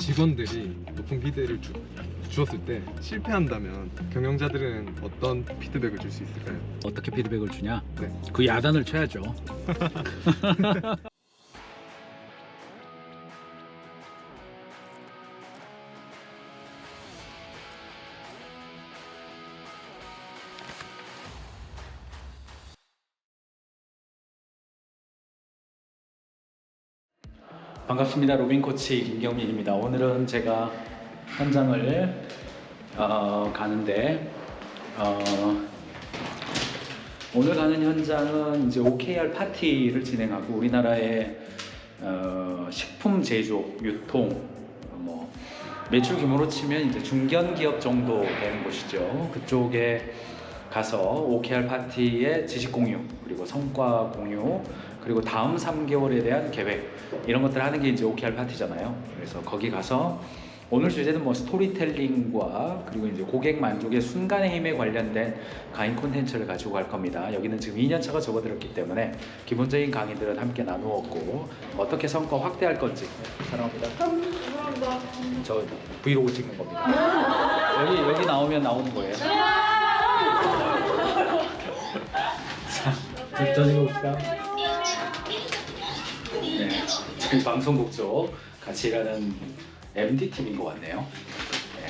직원들이 높은 기대를 주었을 때 실패한다면 경영자들은 어떤 피드백을 줄 수 있을까요? 어떻게 피드백을 주냐? 네. 그 야단을 쳐야죠. 반갑습니다. 로빈 코치 김경민입니다. 오늘은 제가 현장을 가는데 오늘 가는 현장은 이제 OKR 파티를 진행하고 우리나라의 식품 제조, 유통, 뭐 매출 규모로 치면 이제 중견 기업 정도 되는 곳이죠. 그쪽에 가서 OKR 파티의 지식 공유, 그리고 성과 공유, 그리고 다음 3개월에 대한 계획 이런 것들 하는 게 이제 OKR 파티잖아요. 그래서 거기 가서 오늘 주제는 뭐 스토리텔링과 그리고 이제 고객 만족의 순간의 힘에 관련된 강의 콘텐츠를 가지고 갈 겁니다. 여기는 지금 2년차가 접어들었기 때문에 기본적인 강의들은 함께 나누었고 어떻게 성과 확대할 건지. 사랑합니다. 감사합니다. 저 브이로그 찍는 겁니다. 여기 나오면 나오는 거예요. 자, 전 읽어봅시다. 네, 저희 방송국 쪽 같이 일하는 MD팀인 것 같네요. 네,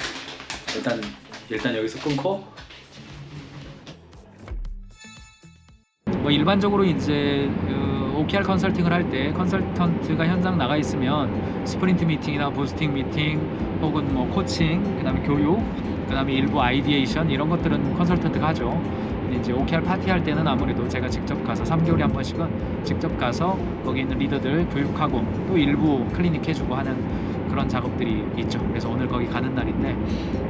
일단 여기서 끊고 뭐 일반적으로 이제 OKR 컨설팅을 할 때 컨설턴트가 현장 나가 있으면 스프린트 미팅이나 부스팅 미팅 혹은 뭐 코칭, 그다음에 교육, 그다음에 일부 아이디에이션 이런 것들은 컨설턴트가 하죠. 근데 이제 OKR 파티 할 때는 아무래도 제가 직접 가서 3개월에 한 번씩은 직접 가서 거기 있는 리더들 교육하고 또 일부 클리닉 해주고 하는 그런 작업들이 있죠. 그래서 오늘 거기 가는 날인데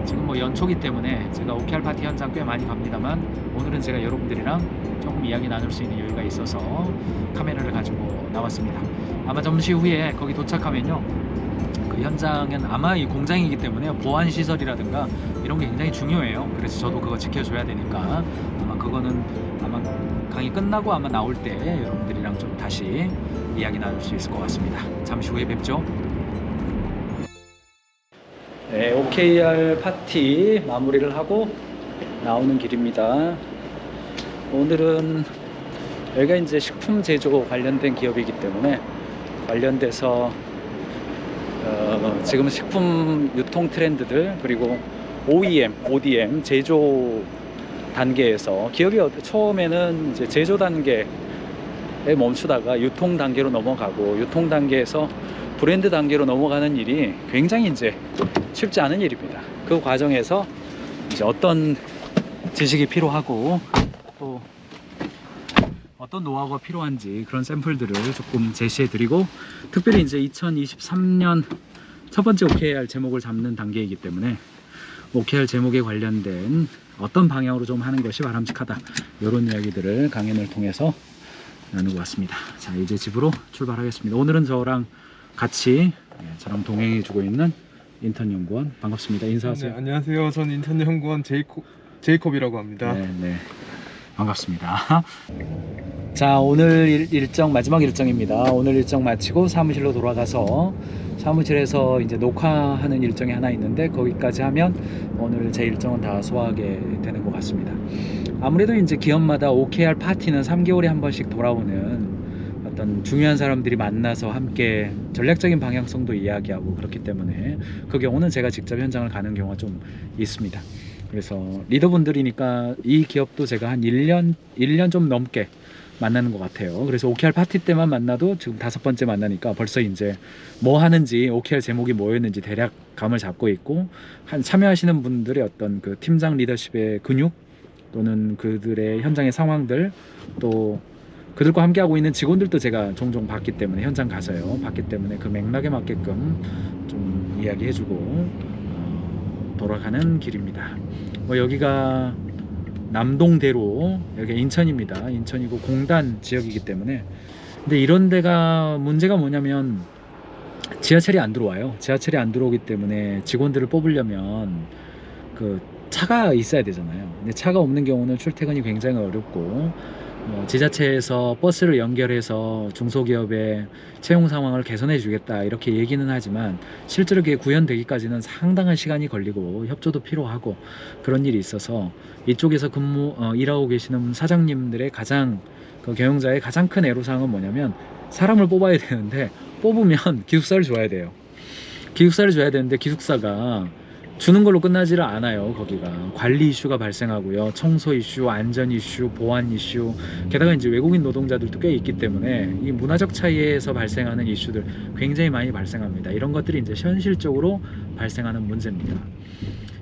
지금 뭐 연초기 때문에 제가 OKR 파티 현장 꽤 많이 갑니다만 오늘은 제가 여러분들이랑 조금 이야기 나눌 수 있는 여유가 있어서 카메라를 가지고 나왔습니다. 아마 잠시 후에 거기 도착하면요, 그 현장은 아마 이 공장이기 때문에 보안 시설이라든가 이런 게 굉장히 중요해요. 그래서 저도 그거 지켜줘야 되니까 아마 그거는 아마 강의 끝나고 아마 나올 때 여러분들이랑 좀 다시 이야기 나눌 수 있을 것 같습니다. 잠시 후에 뵙죠. 네, OKR 파티 마무리를 하고 나오는 길입니다. 오늘은 여기가 이제 식품 제조 관련된 기업이기 때문에 관련돼서 지금 식품 유통 트렌드들 그리고 OEM, ODM 제조 단계에서 기업이 처음에는 이제 제조 단계에 멈추다가 유통 단계로 넘어가고 유통 단계에서 브랜드 단계로 넘어가는 일이 굉장히 이제 쉽지 않은 일입니다. 그 과정에서 이제 어떤 지식이 필요하고 또 어떤 노하우가 필요한지 그런 샘플들을 조금 제시해 드리고, 특별히 이제 2023년 첫 번째 OKR 제목을 잡는 단계이기 때문에 OKR 제목에 관련된 어떤 방향으로 좀 하는 것이 바람직하다, 이런 이야기들을 강연을 통해서 나누고 왔습니다. 자, 이제 집으로 출발하겠습니다. 오늘은 저랑 같이 저랑 동행해 주고 있는 인턴 연구원, 반갑습니다. 인사하세요. 네, 안녕하세요. 저는 인턴 연구원 제이콥이라고 합니다. 네, 반갑습니다. 자, 오늘 일정 마지막 일정입니다. 오늘 일정 마치고 사무실로 돌아가서 사무실에서 이제 녹화하는 일정이 하나 있는데 거기까지 하면 오늘 제 일정은 다 소화하게 되는 것 같습니다. 아무래도 이제 기업마다 OKR 파티는 3개월에 한 번씩 돌아오는 어떤 중요한 사람들이 만나서 함께 전략적인 방향성도 이야기하고 그렇기 때문에 그 경우는 제가 직접 현장을 가는 경우가 좀 있습니다. 그래서 리더분들이니까 이 기업도 제가 한 1년 좀 넘게 만나는 것 같아요. 그래서 OKR 파티 때만 만나도 지금 5번째 만나니까 벌써 이제 뭐 하는지, OKR 제목이 뭐였는지 대략 감을 잡고 있고, 한 참여하시는 분들의 어떤 그 팀장 리더십의 근육 또는 그들의 현장의 상황들, 또 그들과 함께하고 있는 직원들도 제가 종종 봤기 때문에, 현장 가서요 봤기 때문에 그 맥락에 맞게끔 좀 이야기해주고 돌아가는 길입니다. 뭐 여기가 남동대로, 여기가 인천입니다. 인천이고 공단 지역이기 때문에. 근데 이런 데가 문제가 뭐냐면 지하철이 안 들어와요. 지하철이 안 들어오기 때문에 직원들을 뽑으려면 그 차가 있어야 되잖아요. 근데 차가 없는 경우는 출퇴근이 굉장히 어렵고, 지자체에서 버스를 연결해서 중소기업의 채용 상황을 개선해 주겠다 이렇게 얘기는 하지만 실제로 그게 구현되기까지는 상당한 시간이 걸리고 협조도 필요하고 그런 일이 있어서 이쪽에서 일하고 계시는 사장님들의 가장 그 경영자의 가장 큰 애로사항은 뭐냐면 사람을 뽑아야 되는데 뽑으면 기숙사를 줘야 돼요. 기숙사를 줘야 되는데 기숙사가 주는 걸로 끝나지를 않아요. 거기가 관리 이슈가 발생하고요, 청소 이슈, 안전 이슈, 보안 이슈, 게다가 이제 외국인 노동자들도 꽤 있기 때문에 이 문화적 차이에서 발생하는 이슈들 굉장히 많이 발생합니다. 이런 것들이 이제 현실적으로 발생하는 문제입니다.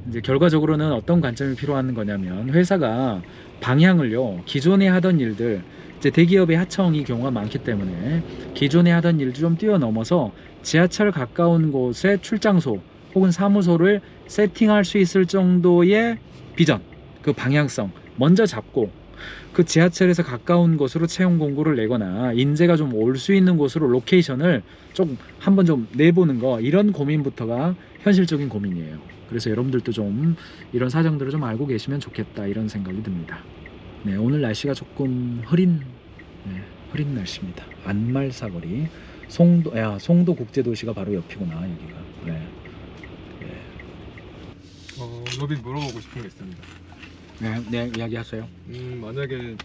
이제 결과적으로는 어떤 관점이 필요한 거냐면 회사가 방향을요, 기존에 하던 일들, 이제 대기업의 하청이 경우가 많기 때문에 기존에 하던 일을 좀 뛰어넘어서 지하철 가까운 곳에 출장소 혹은 사무소를 세팅할 수 있을 정도의 비전, 그 방향성 먼저 잡고 그 지하철에서 가까운 곳으로 채용 공고를 내거나 인재가 좀 올 수 있는 곳으로 로케이션을 좀 한번 좀 내보는 거, 이런 고민부터가 현실적인 고민이에요. 그래서 여러분들도 좀 이런 사정들을 좀 알고 계시면 좋겠다 이런 생각이 듭니다. 네, 오늘 날씨가 조금 흐린 날씨입니다. 안말사거리 송도 국제도시가 바로 옆이구나 여기가. 네. 로빈 물어보고 싶은 게 있습니다. 네, 이야기하세요. 만약에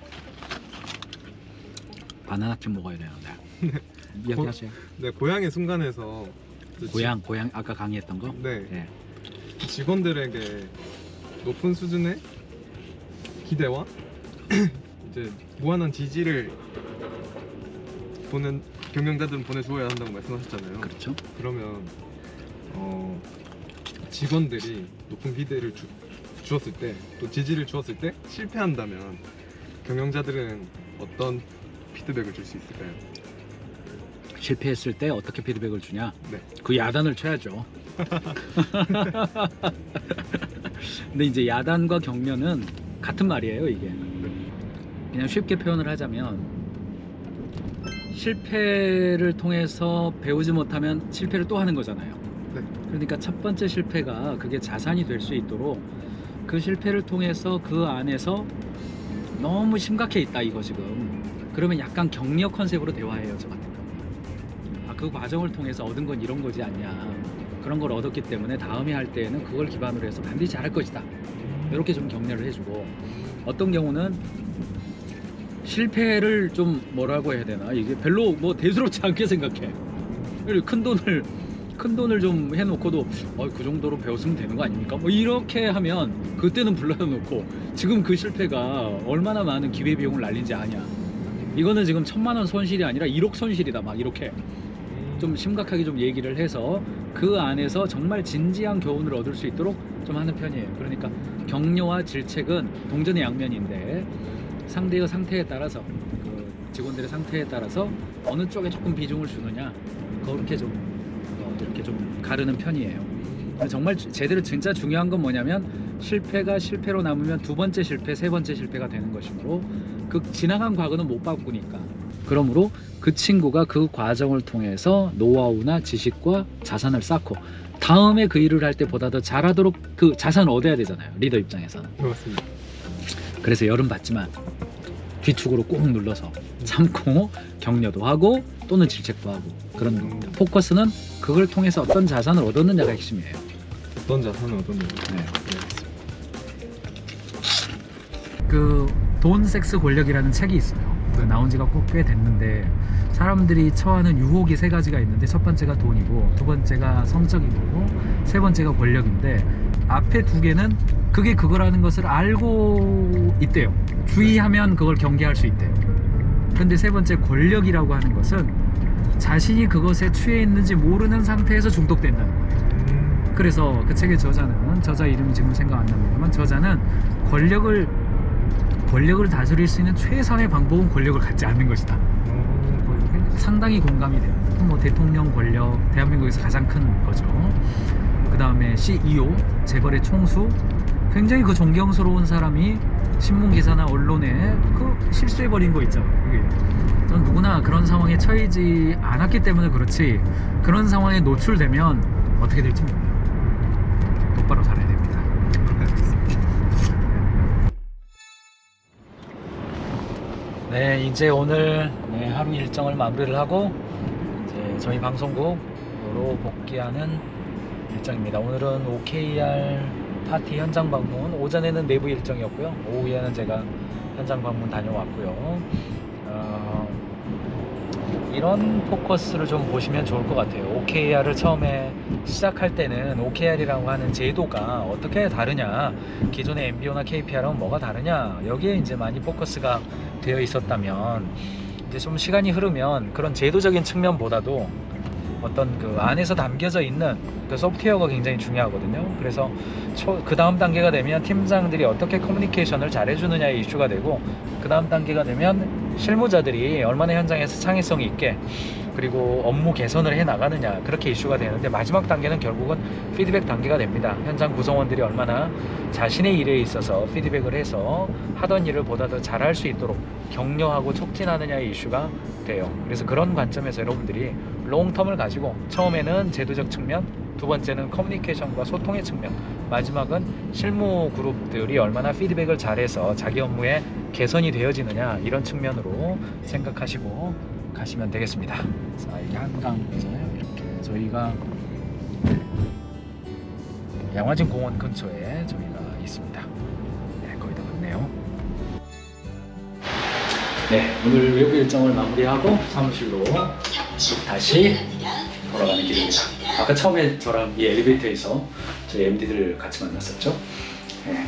바나나킴 먹어야 되는데. 이야기하세요. 네, 고향의 순간에서 고향 아까 강의했던 거. 네. 직원들에게 높은 수준의 기대와 이제 무한한 지지를 경영자들은 보내주어야 한다고 말씀하셨잖아요. 그렇죠. 그러면 직원들이 높은 기대를 주었을 때, 또 지지를 주었을 때 실패한다면 경영자들은 어떤 피드백을 줄 수 있을까요? 실패했을 때 어떻게 피드백을 주냐? 네. 그 야단을 쳐야죠. 근데 이제 야단과 격려는 같은 말이에요, 이게. 그냥 쉽게 표현을 하자면 실패를 통해서 배우지 못하면 실패를 또 하는 거잖아요. 네. 그러니까 첫 번째 실패가 그게 자산이 될 수 있도록 그 실패를 통해서 그 안에서 너무 심각해 있다 이거 지금. 그러면 약간 격려 컨셉으로 대화해요, 저 같은 경우. 그 과정을 통해서 얻은 건 이런 거지 않냐. 그런 걸 얻었기 때문에 다음에 할 때에는 그걸 기반으로 해서 반드시 잘할 것이다. 이렇게 좀 격려를 해주고, 어떤 경우는 실패를 좀 뭐라고 해야 되나, 이게 별로 뭐 대수롭지 않게 생각해. 큰 돈을 좀 해놓고도 그 정도로 배웠으면 되는 거 아닙니까? 뭐 이렇게 하면 그때는 불러놓고 지금 그 실패가 얼마나 많은 기회비용을 날린지 아냐. 이거는 지금 1,000만 원 손실이 아니라 1억 손실이다, 막 이렇게 좀 심각하게 좀 얘기를 해서 그 안에서 정말 진지한 교훈을 얻을 수 있도록 좀 하는 편이에요. 그러니까 격려와 질책은 동전의 양면인데 상대의 상태에 따라서, 그 직원들의 상태에 따라서 어느 쪽에 조금 비중을 주느냐, 그렇게 좀 이렇게 좀 가르는 편이에요. 정말 제대로 진짜 중요한 건 뭐냐면 실패가 실패로 남으면 두 번째 실패, 세 번째 실패가 되는 것이므로 그 지나간 과거는 못 바꾸니까. 그러므로 그 친구가 그 과정을 통해서 노하우나 지식과 자산을 쌓고 다음에 그 일을 할 때보다 더 잘하도록 그 자산을 얻어야 되잖아요, 리더 입장에서는. 맞습니다. 그래서 열은 받지만 뒤축으로 꾹 눌러서 참고 격려도 하고 또는 질책도 하고 그런 겁니다. 포커스는 그걸 통해서 어떤 자산을 얻었느냐가 핵심이에요. 어떤 자산을 얻었는지. 네. 그 돈, 섹스, 권력이라는 책이 있어요. 그 나온 지가 꽤 됐는데 사람들이 처하는 유혹이 세 가지가 있는데 첫 번째가 돈이고, 두 번째가 성적이고, 세 번째가 권력인데 앞에 두 개는 그게 그거라는 것을 알고 있대요. 주의하면 그걸 경계할 수 있대요. 그런데 세 번째 권력이라고 하는 것은 자신이 그것에 취해 있는지 모르는 상태에서 중독된다는 거예요. 그래서 그 책의 저자 이름이 지금 생각 안 납니다만, 저자는 권력을 다스릴 수 있는 최선의 방법은 권력을 갖지 않는 것이다. 상당히 공감이 돼요. 뭐 대통령 권력, 대한민국에서 가장 큰 거죠. 그 다음에 CEO, 재벌의 총수, 굉장히 그 존경스러운 사람이 신문 기사나 언론에 그 실수해버린 거 있죠. 전 누구나 그런 상황에 처해지 않았기 때문에 그렇지, 그런 상황에 노출되면 어떻게 될지 몰라요. 똑바로 살아야 됩니다. 네, 이제 오늘 하루 일정을 마무리를 하고 이제 저희 방송국으로 복귀하는 일정입니다. 오늘은 OKR 파티 현장 방문, 오전에는 내부 일정이었고요. 오후에는 제가 현장 방문 다녀왔고요. 이런 포커스를 좀 보시면 좋을 것 같아요. OKR을 처음에 시작할 때는 OKR이라고 하는 제도가 어떻게 다르냐, 기존의 MBO나 KPR은 뭐가 다르냐, 여기에 이제 많이 포커스가 되어 있었다면, 이제 좀 시간이 흐르면 그런 제도적인 측면보다도 어떤 그 안에서 담겨져 있는 그 소프트웨어가 굉장히 중요하거든요. 그래서 그 다음 단계가 되면 팀장들이 어떻게 커뮤니케이션을 잘 해주느냐의 이슈가 되고, 그 다음 단계가 되면 실무자들이 얼마나 현장에서 창의성 있게 그리고 업무 개선을 해 나가느냐, 그렇게 이슈가 되는데, 마지막 단계는 결국은 피드백 단계가 됩니다. 현장 구성원들이 얼마나 자신의 일에 있어서 피드백을 해서 하던 일을 보다 더 잘할 수 있도록 격려하고 촉진하느냐의 이슈가 돼요. 그래서 그런 관점에서 여러분들이 롱텀을 가지고, 처음에는 제도적 측면, 두 번째는 커뮤니케이션과 소통의 측면, 마지막은 실무 그룹들이 얼마나 피드백을 잘해서 자기 업무에 개선이 되어지느냐, 이런 측면으로 생각하시고 가시면 되겠습니다. 자, 이게 한강이잖아요. 이렇게 저희가 양화진 공원 근처에 저희가 있습니다. 네, 거의 다 왔네요. 네, 오늘 외부 일정을 마무리하고 사무실로 다시 돌아가는 길입니다. 아까 처음에 저랑 이 엘리베이터에서 저희 MD들 같이 만났었죠. 네.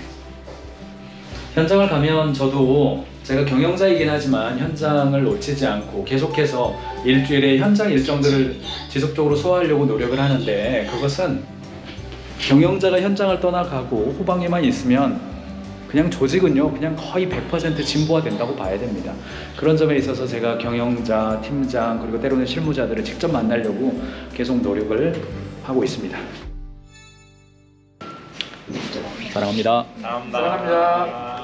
현장을 가면 저도 제가 경영자이긴 하지만 현장을 놓치지 않고 계속해서 일주일에 현장 일정들을 지속적으로 소화하려고 노력을 하는데, 그것은 경영자가 현장을 떠나가고 후방에만 있으면 그냥 조직은요, 그냥 거의 100% 진보화된다고 봐야 됩니다. 그런 점에 있어서 제가 경영자, 팀장, 그리고 때로는 실무자들을 직접 만나려고 계속 노력을 하고 있습니다. 사랑합니다. 사랑합니다.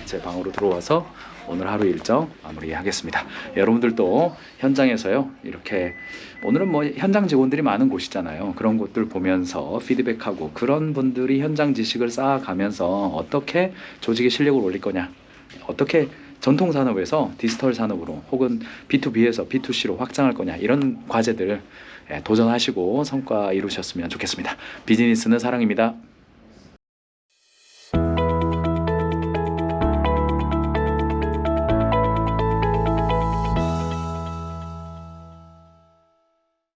제 방으로 들어와서 오늘 하루 일정 마무리하겠습니다. 여러분들도 현장에서요, 이렇게 오늘은 뭐 현장 직원들이 많은 곳이잖아요. 그런 곳들 보면서 피드백하고, 그런 분들이 현장 지식을 쌓아가면서 어떻게 조직의 실력을 올릴 거냐, 어떻게 전통 산업에서 디지털 산업으로 혹은 B2B에서 B2C로 확장할 거냐, 이런 과제들 도전하시고 성과 이루셨으면 좋겠습니다. 비즈니스는 사랑입니다.